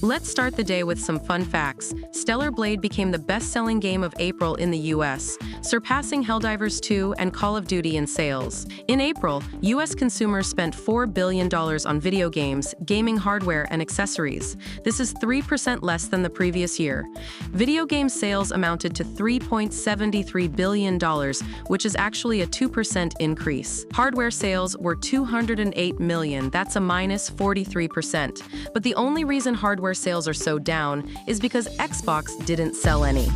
Let's start the day with some fun facts. Stellar Blade became the best-selling game of April in the US, surpassing Helldivers 2 and Call of Duty in sales. In April, US consumers spent $4 billion on video games, gaming hardware, and accessories. This is 3% less than the previous year. Video game sales amounted to $3.73 billion, which is actually a 2% increase. Hardware sales were $208 million, that's a minus 43%. But the only reason hardware sales are so down is because Xbox didn't sell any.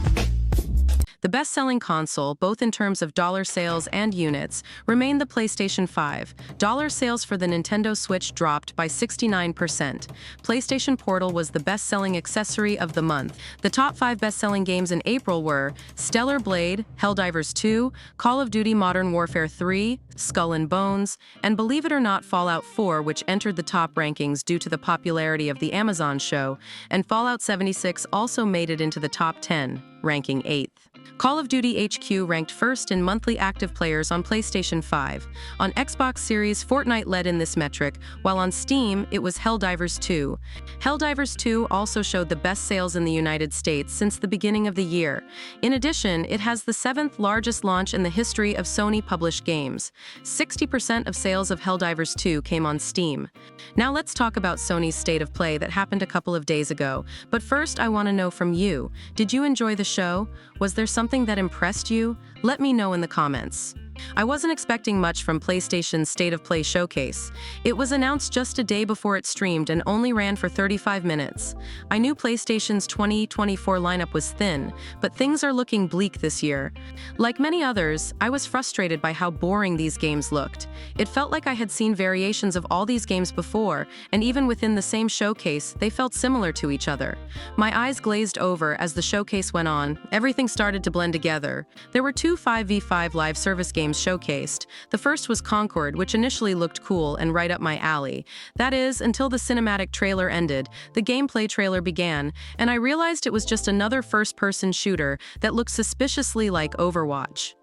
The best-selling console, both in terms of dollar sales and units, remained the PlayStation 5. Dollar sales for the Nintendo Switch dropped by 69%. PlayStation Portal was the best-selling accessory of the month. The top 5 best-selling games in April were Stellar Blade, Helldivers 2, Call of Duty Modern Warfare 3, Skull and Bones, and believe it or not, Fallout 4, which entered the top rankings due to the popularity of the Amazon show, and Fallout 76 also made it into the top 10, ranking 8th. Call of Duty HQ ranked first in monthly active players on PlayStation 5. On Xbox Series, Fortnite led in this metric, while on Steam, it was Helldivers 2. Helldivers 2 also showed the best sales in the United States since the beginning of the year. In addition, it has the 7th largest launch in the history of Sony-published games. 60% of sales of Helldivers 2 came on Steam. Now let's talk about Sony's State of Play that happened a couple of days ago. But first, I want to know from you, did you enjoy the show? Was there something that impressed you? Let me know in the comments. I wasn't expecting much from PlayStation's State of Play showcase. It was announced just a day before it streamed and only ran for 35 minutes. I knew PlayStation's 2024 lineup was thin, but things are looking bleak this year. Like many others, I was frustrated by how boring these games looked. It felt like I had seen variations of all these games before, and even within the same showcase, they felt similar to each other. My eyes glazed over as the showcase went on. Everything started to blend together. There were 2 5v5 live service games showcased. The first was Concord, which initially looked cool and right up my alley. That is, until the cinematic trailer ended, the gameplay trailer began, and I realized it was just another first-person shooter that looked suspiciously like Overwatch.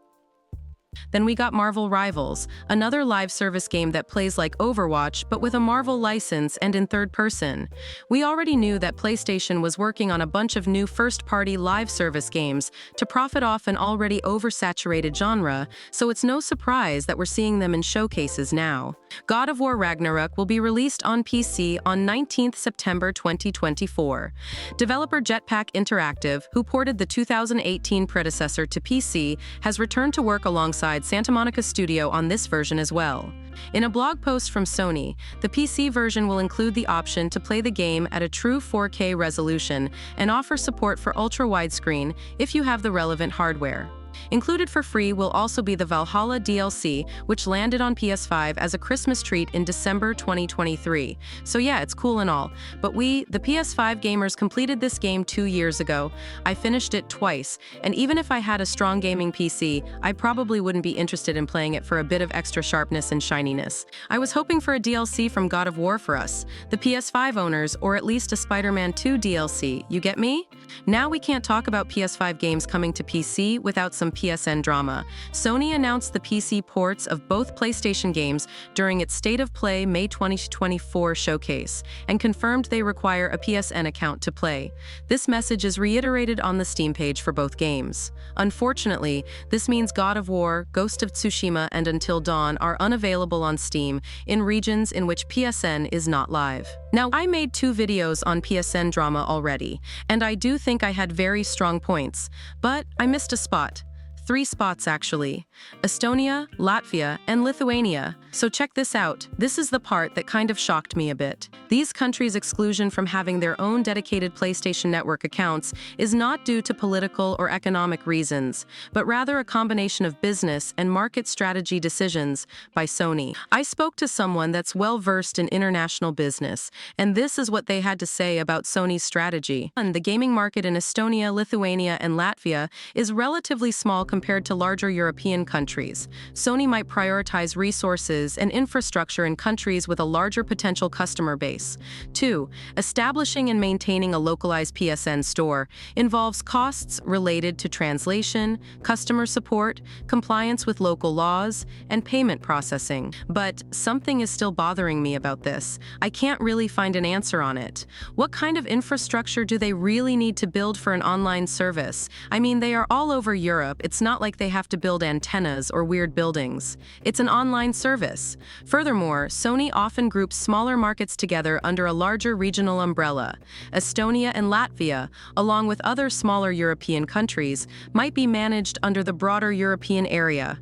Then we got Marvel Rivals, another live service game that plays like Overwatch but with a Marvel license and in third person. We already knew that PlayStation was working on a bunch of new first-party live service games to profit off an already oversaturated genre, so it's no surprise that we're seeing them in showcases now. God of War Ragnarok will be released on PC on 19th September 2024. Developer Jetpack Interactive, who ported the 2018 predecessor to PC, has returned to work alongside Santa Monica Studio on this version as well. In a blog post from Sony, the PC version will include the option to play the game at a true 4K resolution and offer support for ultra-widescreen if you have the relevant hardware. Included for free will also be the Valhalla DLC, which landed on PS5 as a Christmas treat in December 2023. So yeah, it's cool and all, but we, the PS5 gamers, completed this game 2 years ago. I finished it twice, and even if I had a strong gaming PC, I probably wouldn't be interested in playing it for a bit of extra sharpness and shininess. I was hoping for a DLC from God of War for us, the PS5 owners, or at least a Spider-Man 2 DLC, you get me? Now we can't talk about PS5 games coming to PC without some PSN Drama. Sony announced the PC ports of both PlayStation games during its State of Play May 2024 showcase, and confirmed they require a PSN account to play. This message is reiterated on the Steam page for both games. Unfortunately, this means God of War, Ghost of Tsushima, and Until Dawn are unavailable on Steam in regions in which PSN is not live. Now, I made 2 videos on PSN Drama already, and I do think I had very strong points, but I missed a spot. 3 spots, actually. Estonia, Latvia, and Lithuania. So check this out. This is the part that kind of shocked me a bit. These countries' exclusion from having their own dedicated PlayStation Network accounts is not due to political or economic reasons, but rather a combination of business and market strategy decisions by Sony. I spoke to someone that's well-versed in international business, and this is what they had to say about Sony's strategy. The gaming market in Estonia, Lithuania, and Latvia is relatively small compared to larger European countries. Sony might prioritize resources resources and infrastructure in countries with a larger potential customer base. 2. Establishing and maintaining a localized PSN store involves costs related to translation, customer support, compliance with local laws, and payment processing. But something is still bothering me about this. I can't really find an answer on it. What kind of infrastructure do they really need to build for an online service? I mean, they are all over Europe. It's not like they have to build antennas or weird buildings. It's an online service. Furthermore, Sony often groups smaller markets together under a larger regional umbrella. Estonia and Latvia, along with other smaller European countries, might be managed under the broader European area.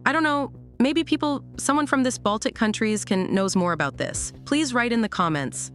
I don't know. Maybe someone from this Baltic countries knows more about this. Please write in the comments.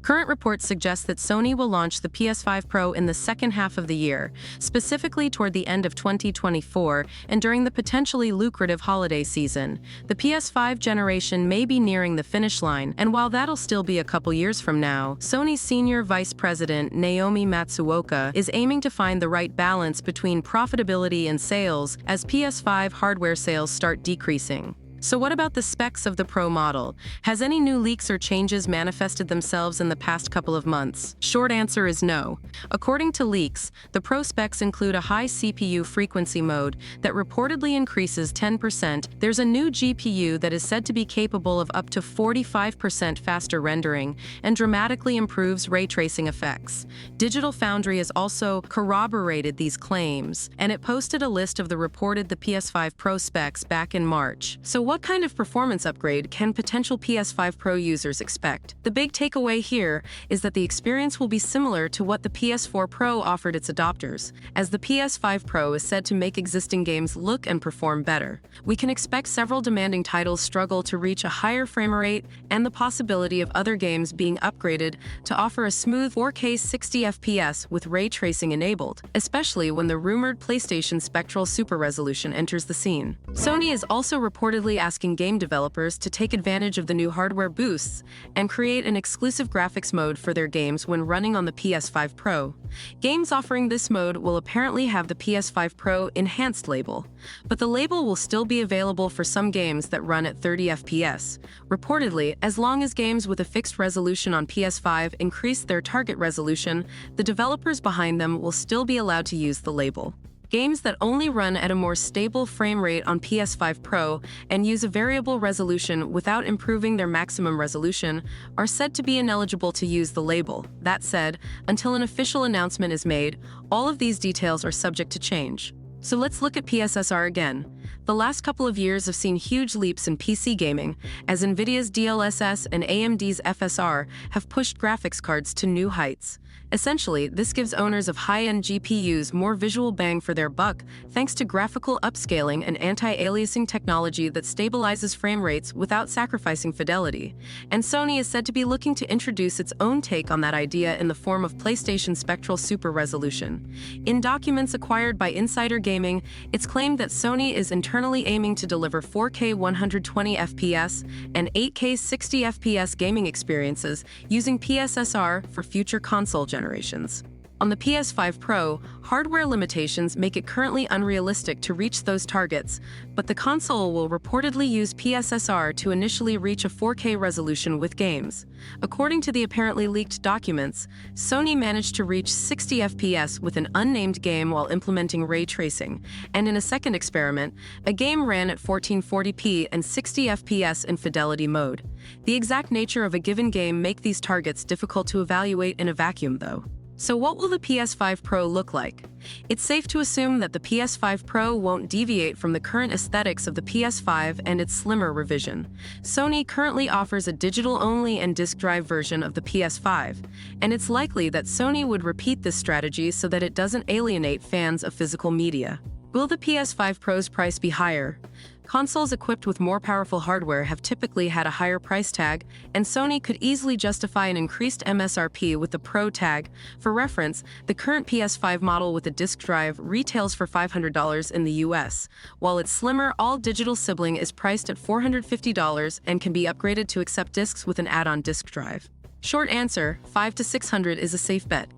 Current reports suggest that Sony will launch the PS5 Pro in the second half of the year, specifically toward the end of 2024 and during the potentially lucrative holiday season. The PS5 generation may be nearing the finish line, and while that'll still be a couple years from now, Sony's Senior Vice President Naomi Matsuoka is aiming to find the right balance between profitability and sales as PS5 hardware sales start decreasing. So what about the specs of the Pro model? Has any new leaks or changes manifested themselves in the past couple of months? Short answer is no. According to leaks, the Pro specs include a high CPU frequency mode that reportedly increases 10%. There's a new GPU that is said to be capable of up to 45% faster rendering and dramatically improves ray tracing effects. Digital Foundry has also corroborated these claims, and it posted a list of the PS5 Pro specs back in March. So what kind of performance upgrade can potential PS5 Pro users expect? The big takeaway here is that the experience will be similar to what the PS4 Pro offered its adopters, as the PS5 Pro is said to make existing games look and perform better. We can expect several demanding titles struggle to reach a higher frame rate and the possibility of other games being upgraded to offer a smooth 4K 60 FPS with ray tracing enabled, especially when the rumored PlayStation Spectral Super Resolution enters the scene. Sony is also reportedly asking game developers to take advantage of the new hardware boosts and create an exclusive graphics mode for their games when running on the PS5 Pro. Games offering this mode will apparently have the PS5 Pro Enhanced label, but the label will still be available for some games that run at 30 FPS. Reportedly, as long as games with a fixed resolution on PS5 increase their target resolution, the developers behind them will still be allowed to use the label. Games that only run at a more stable frame rate on PS5 Pro and use a variable resolution without improving their maximum resolution are said to be ineligible to use the label. That said, until an official announcement is made, all of these details are subject to change. So let's look at PSSR again. The last couple of years have seen huge leaps in PC gaming, as NVIDIA's DLSS and AMD's FSR have pushed graphics cards to new heights. Essentially, this gives owners of high-end GPUs more visual bang for their buck thanks to graphical upscaling and anti-aliasing technology that stabilizes frame rates without sacrificing fidelity. And Sony is said to be looking to introduce its own take on that idea in the form of PlayStation Spectral Super Resolution. In documents acquired by Insider Gaming, it's claimed that Sony is internally aiming to deliver 4K 120 FPS and 8K 60 FPS gaming experiences using PSSR for future console generations. On the PS5 Pro, hardware limitations make it currently unrealistic to reach those targets, but the console will reportedly use PSSR to initially reach a 4K resolution with games. According to the apparently leaked documents, Sony managed to reach 60 FPS with an unnamed game while implementing ray tracing, and in a second experiment, a game ran at 1440p and 60 FPS in fidelity mode. The exact nature of a given game make these targets difficult to evaluate in a vacuum, though. So what will the PS5 Pro look like? It's safe to assume that the PS5 Pro won't deviate from the current aesthetics of the PS5 and its slimmer revision. Sony currently offers a digital-only and disk drive version of the PS5, and it's likely that Sony would repeat this strategy so that it doesn't alienate fans of physical media. Will the PS5 Pro's price be higher? Consoles equipped with more powerful hardware have typically had a higher price tag, and Sony could easily justify an increased MSRP with the Pro tag. For reference, the current PS5 model with a disk drive retails for $500 in the US, while its slimmer all-digital sibling is priced at $450 and can be upgraded to accept discs with an add-on disk drive. Short answer, $500 to $600 is a safe bet.